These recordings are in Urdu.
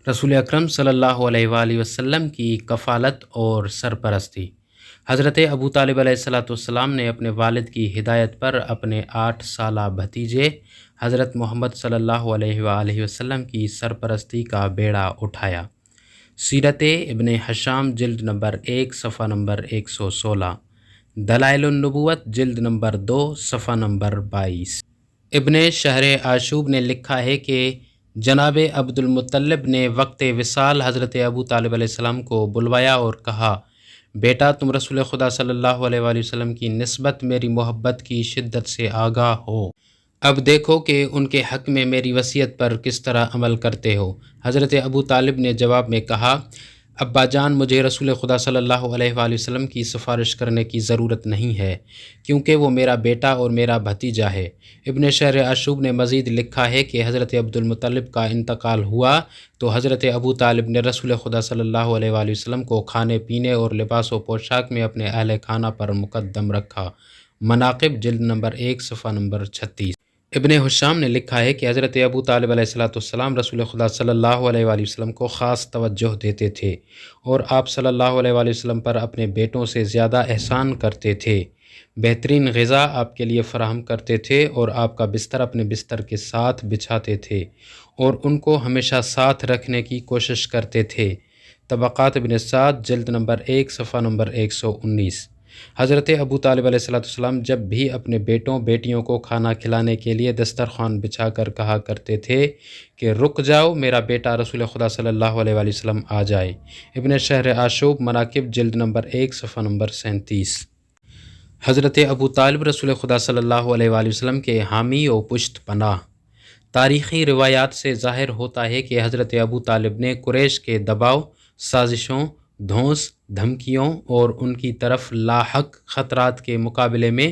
رسول اکرم صلی اللہ علیہ وآلہ وسلم کی کفالت اور سرپرستی۔ حضرت ابو طالب علیہ السلام نے اپنے والد کی ہدایت پر اپنے 8 سالہ بھتیجے حضرت محمد صلی اللہ علیہ وآلہ وسلم کی سرپرستی کا بیڑا اٹھایا۔ سیرت ابن ہشام جلد نمبر 1 صفحہ نمبر 116، دلائل النبوت جلد نمبر 2 صفحہ نمبر 22۔ ابن شہر آشوب نے لکھا ہے کہ جناب عبد المطلب نے وقت وصال حضرت ابو طالب علیہ السلام کو بلوایا اور کہا، بیٹا تم رسول خدا صلی اللہ علیہ وآلہ وسلم کی نسبت میری محبت کی شدت سے آگاہ ہو، اب دیکھو کہ ان کے حق میں میری وصیت پر کس طرح عمل کرتے ہو۔ حضرت ابو طالب نے جواب میں کہا، ابا جان مجھے رسول خدا صلی اللہ علیہ وآلہ وسلم کی سفارش کرنے کی ضرورت نہیں ہے، کیونکہ وہ میرا بیٹا اور میرا بھتیجا ہے۔ ابن شہر آشوب نے مزید لکھا ہے کہ حضرت عبد المطلب کا انتقال ہوا تو حضرت ابو طالب نے رسول خدا صلی اللہ علیہ وآلہ وسلم کو کھانے پینے اور لباس و پوشاک میں اپنے اہل خانہ پر مقدم رکھا۔ مناقب جلد نمبر 1 صفحہ نمبر 36۔ ابن ہشام نے لکھا ہے کہ حضرت ابو طالب علیہ السلام رسول خدا صلی اللہ علیہ وآلہ وسلم کو خاص توجہ دیتے تھے اور آپ صلی اللہ علیہ وآلہ وسلم پر اپنے بیٹوں سے زیادہ احسان کرتے تھے، بہترین غذا آپ کے لیے فراہم کرتے تھے اور آپ کا بستر اپنے بستر کے ساتھ بچھاتے تھے اور ان کو ہمیشہ ساتھ رکھنے کی کوشش کرتے تھے۔ طبقات ابن سعد جلد نمبر 1 صفحہ نمبر 119۔ حضرت ابو طالب علیہ السلام جب بھی اپنے بیٹوں بیٹیوں کو کھانا کھلانے کے لیے دسترخوان بچھا کر کہا کرتے تھے کہ رک جاؤ، میرا بیٹا رسول خدا صلی اللہ علیہ وآلہ وسلم آ جائے۔ ابن شہر آشوب مناقب جلد نمبر 1 صفحہ نمبر 37۔ حضرت ابو طالب رسول خدا صلی اللہ علیہ وآلہ وسلم کے حامی و پشت پناہ۔ تاریخی روایات سے ظاہر ہوتا ہے کہ حضرت ابو طالب نے قریش کے دباؤ، سازشوں، دھونس، دھمکیوں اور ان کی طرف لاحق خطرات کے مقابلے میں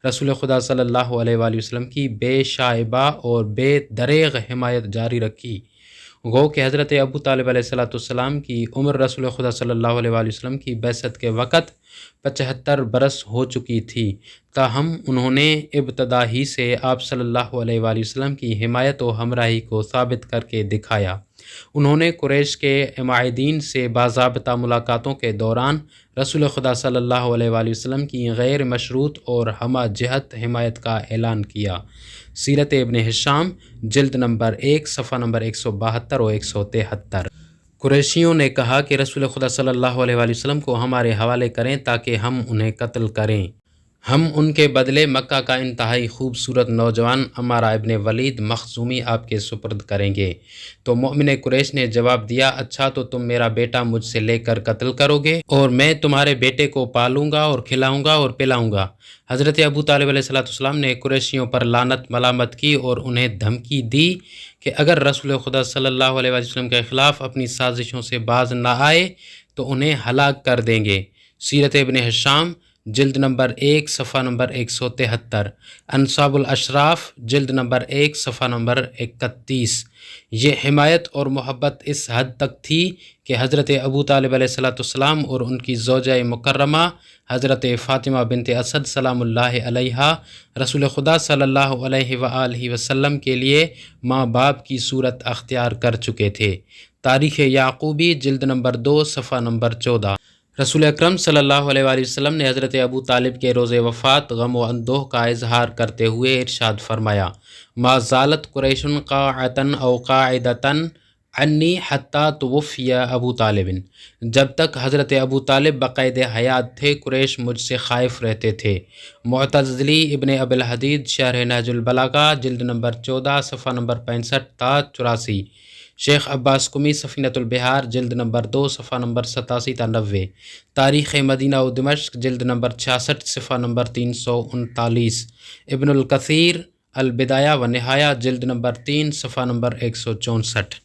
رسول خدا صلی اللہ علیہ وآلہ وسلم کی بے شائبہ اور بے دریغ حمایت جاری رکھی۔ گو کہ حضرت ابو طالب علیہ السلام کی عمر رسول خدا صلی اللہ علیہ وآلہ وسلم کی بعثت کے وقت 75 برس ہو چکی تھی، تاہم انہوں نے ابتدا ہی سے آپ صلی اللہ علیہ وآلہ وسلم کی حمایت و ہمراہی کو ثابت کر کے دکھایا۔ انہوں نے قریش کے عمائدین سے باضابطہ ملاقاتوں کے دوران رسول خدا صلی اللہ علیہ وآلہ وسلم کی غیر مشروط اور ہمہ جہت حمایت کا اعلان کیا۔ سیرت ابن ہشام جلد نمبر 1 صفحہ نمبر 172 اور 173۔ قریشیوں نے کہا کہ رسول خدا صلی اللہ علیہ وآلہ وسلم کو ہمارے حوالے کریں تاکہ ہم انہیں قتل کریں، ہم ان کے بدلے مکہ کا انتہائی خوبصورت نوجوان عمارہ ابن ولید مخزومی آپ کے سپرد کریں گے۔ تو مومن قریش نے جواب دیا، اچھا تو تم میرا بیٹا مجھ سے لے کر قتل کرو گے اور میں تمہارے بیٹے کو پالوں گا اور کھلاؤں گا اور پلاؤں گا۔ حضرت ابو طالب علیہ السلام نے قریشیوں پر لعنت ملامت کی اور انہیں دھمکی دی کہ اگر رسول خدا صلی اللہ علیہ وسلم کے خلاف اپنی سازشوں سے باز نہ آئے تو انہیں ہلاک کر دیں گے۔ سیرت ابن ہشام جلد نمبر 1 صفحہ نمبر 173، انصاب الاشراف جلد نمبر 1 صفحہ نمبر 31۔ یہ حمایت اور محبت اس حد تک تھی کہ حضرت ابو طالب علیہ السلام اور ان کی زوجہ مکرمہ حضرت فاطمہ بنت اسد سلام اللہ علیہا رسول خدا صلی اللہ علیہ وآلہ وسلم کے لیے ماں باپ کی صورت اختیار کر چکے تھے۔ تاریخ یعقوبی جلد نمبر 2 صفحہ نمبر 14۔ رسول اکرم صلی اللہ علیہ وآلہ وسلم نے حضرت ابو طالب کے روز وفات غم و اندوہ کا اظہار کرتے ہوئے ارشاد فرمایا، ما زالت قریش قاعتن او قاعدتن عنی حتی توفی ابو طالب، جب تک حضرت ابو طالب بقید حیات تھے قریش مجھ سے خائف رہتے تھے۔ معتزلی ابن ابی الحدید شرح نہج البلاغہ جلد نمبر 14 صفحہ نمبر 65 تا 84۔ شیخ عباس قمی سفینۃ البحار جلد نمبر 2 صفحہ نمبر 87 تا 90۔ تاریخ مدینہ و دمشق جلد نمبر 66 صفحہ نمبر 339۔ ابن الکثیر البدایہ و نہایہ جلد نمبر 3 صفحہ نمبر 164۔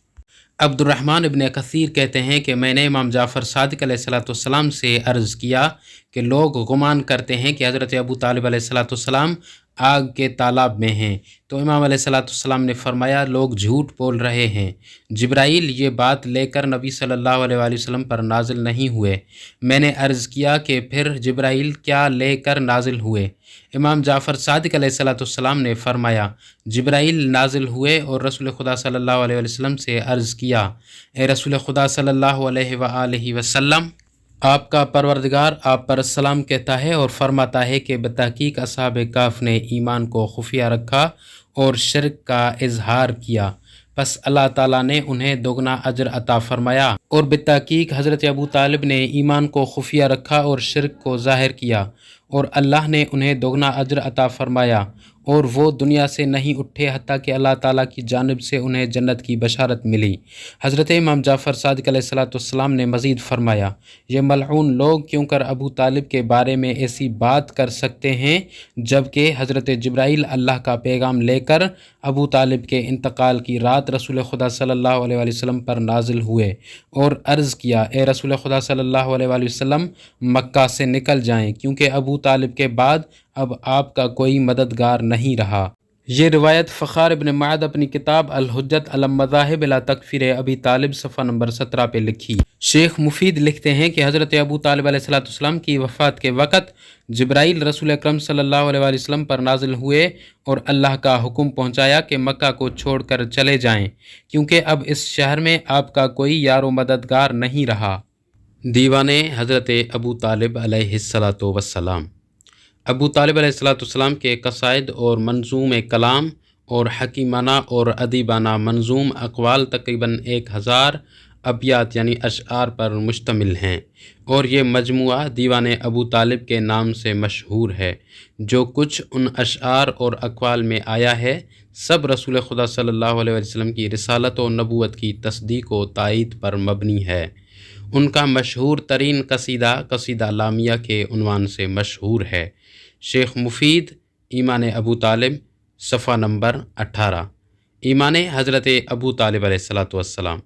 عبد الرحمن ابن کثیر کہتے ہیں کہ میں نے امام جعفر صادق علیہ السلام سے عرض کیا کہ لوگ گمان کرتے ہیں کہ حضرت ابو طالب علیہ السلام آگ کے تالاب میں ہیں۔ تو امام علیہ السلام نے فرمایا لوگ جھوٹ بول رہے ہیں، جبرائیل یہ بات لے کر نبی صلی اللہ علیہ وآلہ وسلم پر نازل نہیں ہوئے۔ میں نے عرض کیا کہ پھر جبرائیل کیا لے کر نازل ہوئے؟ امام جعفر صادق علیہ السلام نے فرمایا جبرائیل نازل ہوئے اور رسول خدا صلی اللہ علیہ وآلہ وسلم سے عرض کیا، اے رسول خدا صلی اللہ علیہ وآلہ وسلم، آپ کا پروردگار آپ پر السلام کہتا ہے اور فرماتا ہے کہ بتحقیق اصحاب کہف نے ایمان کو خفیہ رکھا اور شرک کا اظہار کیا، پس اللہ تعالیٰ نے انہیں دوگنا اجر عطا فرمایا، اور بالتحقیق حضرت ابو طالب نے ایمان کو خفیہ رکھا اور شرک کو ظاہر کیا اور اللہ نے انہیں دوگنا اجر عطا فرمایا، اور وہ دنیا سے نہیں اٹھے حتیٰ کہ اللہ تعالیٰ کی جانب سے انہیں جنت کی بشارت ملی۔ حضرت امام جعفر صادق علیہ السلام نے مزید فرمایا یہ ملعون لوگ کیوں کر ابو طالب کے بارے میں ایسی بات کر سکتے ہیں جبکہ حضرت جبرائیل اللہ کا پیغام لے کر ابو طالب کے انتقال کی رات رسول خدا صلی اللہ علیہ وآلہ وسلم پر نازل ہوئے اور عرض کیا، اے رسول خدا صلی اللہ علیہ وآلہ وسلم، مکہ سے نکل جائیں کیونکہ ابو طالب کے بعد اب آپ کا کوئی مددگار نہیں رہا۔ یہ روایت فخار ابن معد اپنی کتاب الحجت علی المذاہب الی تکفیر ابی طالب صفحہ نمبر 17 پہ لکھی۔ شیخ مفید لکھتے ہیں کہ حضرت ابو طالب علیہ السلام کی وفات کے وقت جبرائیل رسول اکرم صلی اللہ علیہ وآلہ وسلم پر نازل ہوئے اور اللہ کا حکم پہنچایا کہ مکہ کو چھوڑ کر چلے جائیں کیونکہ اب اس شہر میں آپ کا کوئی یار و مددگار نہیں رہا۔ دیوان حضرت ابو طالب علیہ السلام۔ ابو طالب علیہ السلام کے قصائد اور منظوم کلام اور حکیمانہ اور ادیبانہ منظوم اقوال تقریباً 1000 ابیات یعنی اشعار پر مشتمل ہیں، اور یہ مجموعہ دیوان ابو طالب کے نام سے مشہور ہے۔ جو کچھ ان اشعار اور اقوال میں آیا ہے سب رسول خدا صلی اللہ علیہ وسلم کی رسالت و نبوت کی تصدیق و تائید پر مبنی ہے۔ ان کا مشہور ترین قصیدہ لامیہ کے عنوان سے مشہور ہے۔ شیخ مفید ایمان ابو طالب صفحہ نمبر 18۔ ایمان حضرت ابو طالب علیہ السلام۔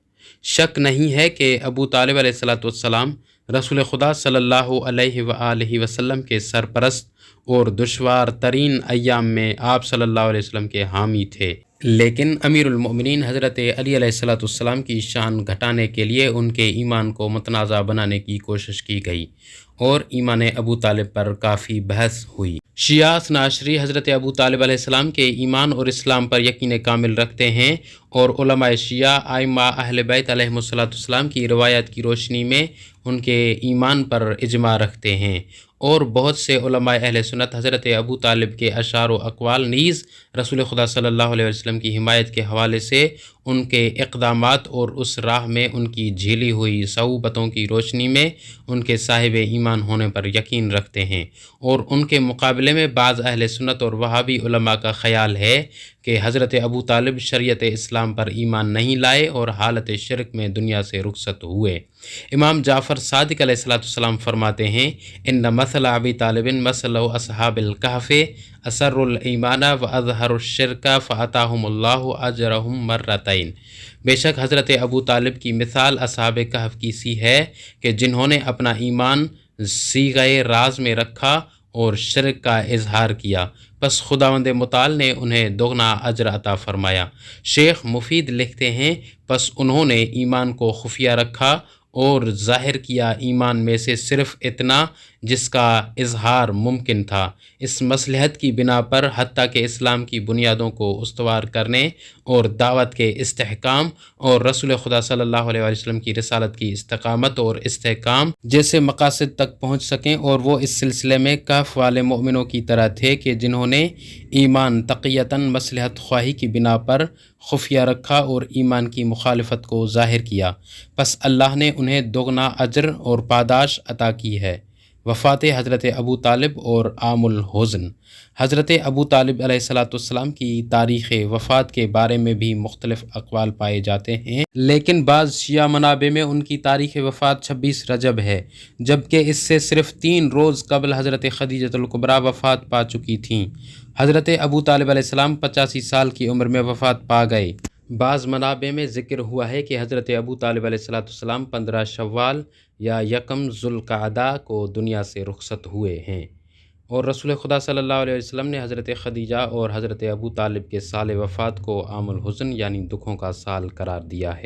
شک نہیں ہے کہ ابو طالب علیہ السلام رسول خدا صلی اللہ علیہ وآلہ وسلم کے سرپرست اور دشوار ترین ایام میں آپ صلی اللہ علیہ وسلم کے حامی تھے، لیکن امیر المؤمنین حضرت علی علیہ السلام کی شان گھٹانے کے لیے ان کے ایمان کو متنازع بنانے کی کوشش کی گئی اور ایمان ابو طالب پر کافی بحث ہوئی۔ شیعہ اثنا عشری حضرت ابو طالب علیہ السلام کے ایمان اور اسلام پر یقین کامل رکھتے ہیں اور علماء شیعہ ائمہ اہل بیت علیہم السلام کی روایت کی روشنی میں ان کے ایمان پر اجماع رکھتے ہیں، اور بہت سے علماء اہل سنت حضرت ابو طالب کے اشعار و اقوال نیز رسول خدا صلی اللہ علیہ وسلم کی حمایت کے حوالے سے ان کے اقدامات اور اس راہ میں ان کی جھیلی ہوئی صعوبتوں کی روشنی میں ان کے صاحب ایمان ہونے پر یقین رکھتے ہیں، اور ان کے مقابلے میں بعض اہل سنت اور وہابی علماء کا خیال ہے کہ حضرت ابو طالب شریعت اسلام پر ایمان نہیں لائے اور حالت شرک میں دنیا سے رخصت ہوئے۔ امام جعفر صادق علیہ السلام فرماتے ہیں ان مثل ابی طالب مثل اصحاب الکہف اسر الایمان و اظہر الشرک فاتاہم اللہ اجرہم مرتین۔ بے شک حضرت ابو طالب کی مثال اصحاب کہف کی سی ہے کہ جنہوں نے اپنا ایمان صیغہ راز میں رکھا اور شرک کا اظہار کیا، پس خداوند متعال نے انہیں دوگنا اجر عطا فرمایا۔ شیخ مفید لکھتے ہیں پس انہوں نے ایمان کو خفیہ رکھا اور ظاہر کیا ایمان میں سے صرف اتنا جس کا اظہار ممکن تھا، اس مصلحت کی بنا پر حتیٰ کہ اسلام کی بنیادوں کو استوار کرنے اور دعوت کے استحکام اور رسول خدا صلی اللہ علیہ وسلم کی رسالت کی استقامت اور استحکام جیسے مقاصد تک پہنچ سکیں، اور وہ اس سلسلے میں کہف والے مومنوں کی طرح تھے کہ جنہوں نے ایمان تقیتاً مصلحت خواہی کی بنا پر خفیہ رکھا اور ایمان کی مخالفت کو ظاہر کیا، پس اللہ نے انہیں دوگنا اجر اور پاداش عطا کی ہے۔ وفات حضرت ابو طالب اور عام الحزن۔ حضرت ابو طالب علیہ السلام کی تاریخ وفات کے بارے میں بھی مختلف اقوال پائے جاتے ہیں، لیکن بعض شیعہ منابع میں ان کی تاریخ وفات 26 رجب ہے، جبکہ اس سے صرف 3 روز قبل حضرت خدیجہ الکبریٰ وفات پا چکی تھیں۔ حضرت ابو طالب علیہ السلام 85 سال کی عمر میں وفات پا گئے۔ بعض منابع میں ذکر ہوا ہے کہ حضرت ابو طالب علیہ السلام 15 شوال یا 1 ذوالقعدہ کو دنیا سے رخصت ہوئے ہیں۔ اور رسول خدا صلی اللہ علیہ وسلم نے حضرت خدیجہ اور حضرت ابو طالب کے سال وفات کو عام الحزن یعنی دکھوں کا سال قرار دیا ہے۔